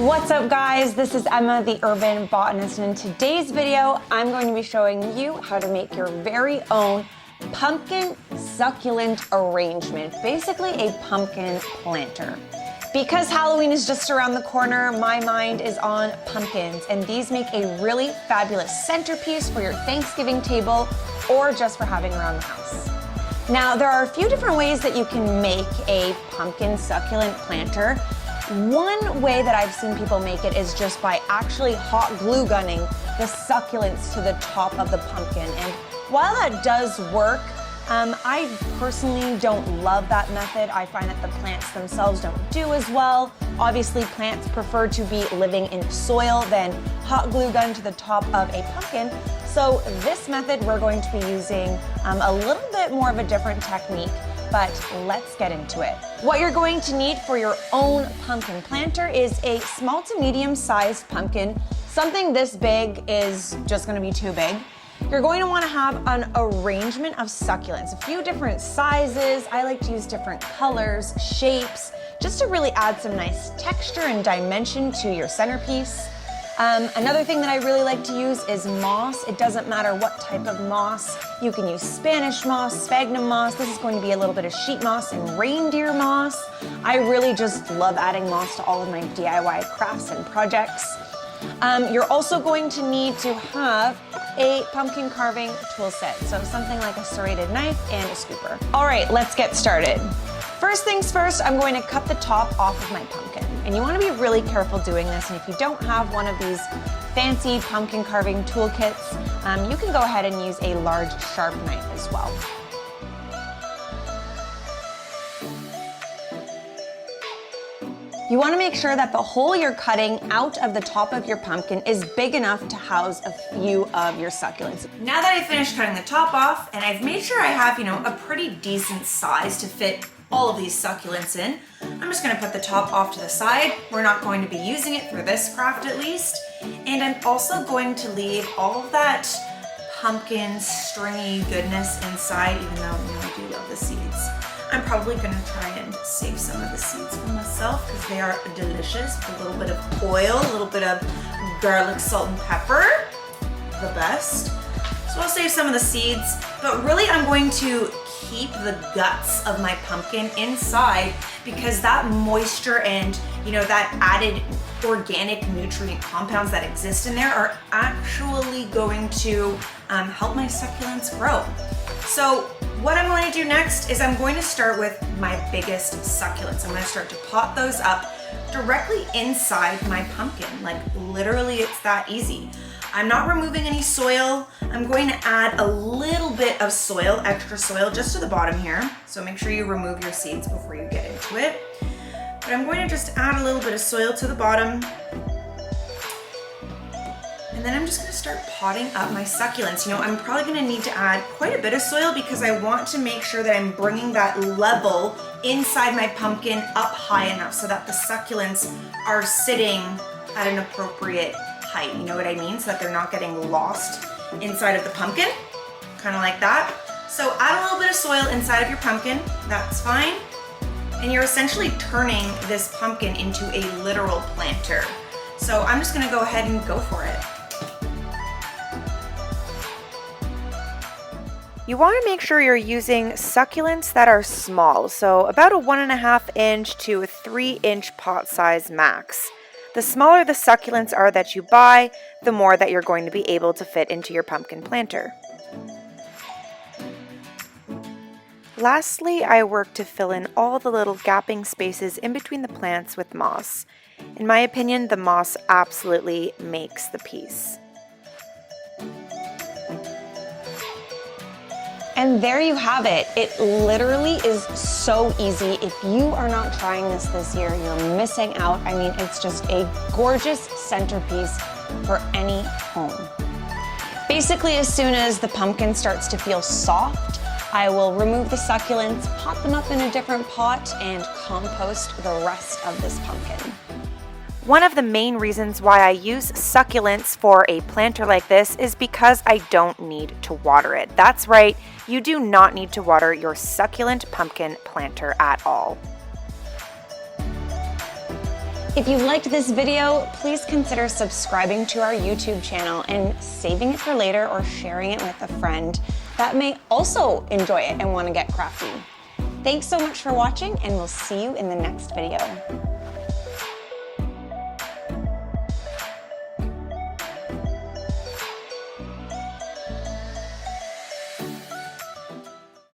What's up guys, this is Emma, the Urban Botanist, and in today's video, I'm going to be showing you how to make your very own pumpkin succulent arrangement, basically a pumpkin planter. Because Halloween is just around the corner, my mind is on pumpkins, and these make a really fabulous centerpiece for your Thanksgiving table or just for having around the house. Now, there are a few different ways that you can make a pumpkin succulent planter. One way that I've seen people make it is just by actually hot glue gunning the succulents to the top of the pumpkin. And while that does work, I personally don't love that method. I find that the plants themselves don't do as well. Obviously, plants prefer to be living in soil than hot glue gun to the top of a pumpkin. So this method, we're going to be using a little bit more of a different technique, but let's get into it. What you're going to need for your own pumpkin planter is a small to medium sized pumpkin. Something this big is just gonna be too big. You're going to want to have an arrangement of succulents, a few different sizes. I like to use different colors, shapes, just to really add some nice texture and dimension to your centerpiece. Another thing that I really like to use is moss. It doesn't matter what type of moss. You can use Spanish moss, sphagnum moss. This is going to be a little bit of sheep moss and reindeer moss. I really just love adding moss to all of my DIY crafts and projects. You're also going to need to have a pumpkin carving tool set. So something like a serrated knife and a scooper. All right, let's get started. First things first, I'm going to cut the top off of my pumpkin. And you want to be really careful doing this. And if you don't have one of these fancy pumpkin carving toolkits, you can go ahead and use a large sharp knife as well. You want to make sure that the hole you're cutting out of the top of your pumpkin is big enough to house a few of your succulents. Now that I finished cutting the top off and I've made sure I have, a pretty decent size to fit all of these succulents in, I'm just going to put the top off to the side. We're not going to be using it for this craft at least. And I'm also going to leave all of that pumpkin stringy goodness inside, even though I do love the seeds. I'm probably gonna try and save some of the seeds for myself because they are delicious. A little bit of oil, a little bit of garlic, salt, and pepper, the best. So I'll save some of the seeds, but really I'm going to keep the guts of my pumpkin inside because that moisture and that added organic nutrient compounds that exist in there are actually going to help my succulents grow. So what I'm going to do next is I'm going to start with my biggest succulents. I'm going to start to pot those up directly inside my pumpkin. Like literally it's that easy. I'm not removing any soil. I'm going to add a little bit of soil, extra soil, just to the bottom here. So make sure you remove your seeds before you get into it. But I'm going to just add a little bit of soil to the bottom. And then I'm just going to start potting up my succulents. I'm probably going to need to add quite a bit of soil because I want to make sure that I'm bringing that level inside my pumpkin up high enough so that the succulents are sitting at an appropriate height. You know what I mean? So that they're not getting lost inside of the pumpkin, kind of like that. So add a little bit of soil inside of your pumpkin. That's fine. And you're essentially turning this pumpkin into a literal planter. So I'm just going to go ahead and go for it. You want to make sure you're using succulents that are small, so about a 1.5 inch to a 3 inch pot size max. The smaller the succulents are that you buy, the more that you're going to be able to fit into your pumpkin planter. Lastly, I work to fill in all the little gapping spaces in between the plants with moss. In my opinion, the moss absolutely makes the piece. And there you have it. It literally is so easy. If you are not trying this year, you're missing out. I mean, it's just a gorgeous centerpiece for any home. Basically, as soon as the pumpkin starts to feel soft, I will remove the succulents, pot them up in a different pot, and compost the rest of this pumpkin. One of the main reasons why I use succulents for a planter like this is because I don't need to water it. That's right, you do not need to water your succulent pumpkin planter at all. If you liked this video, please consider subscribing to our YouTube channel and saving it for later or sharing it with a friend that may also enjoy it and want to get crafty. Thanks so much for watching, and we'll see you in the next video.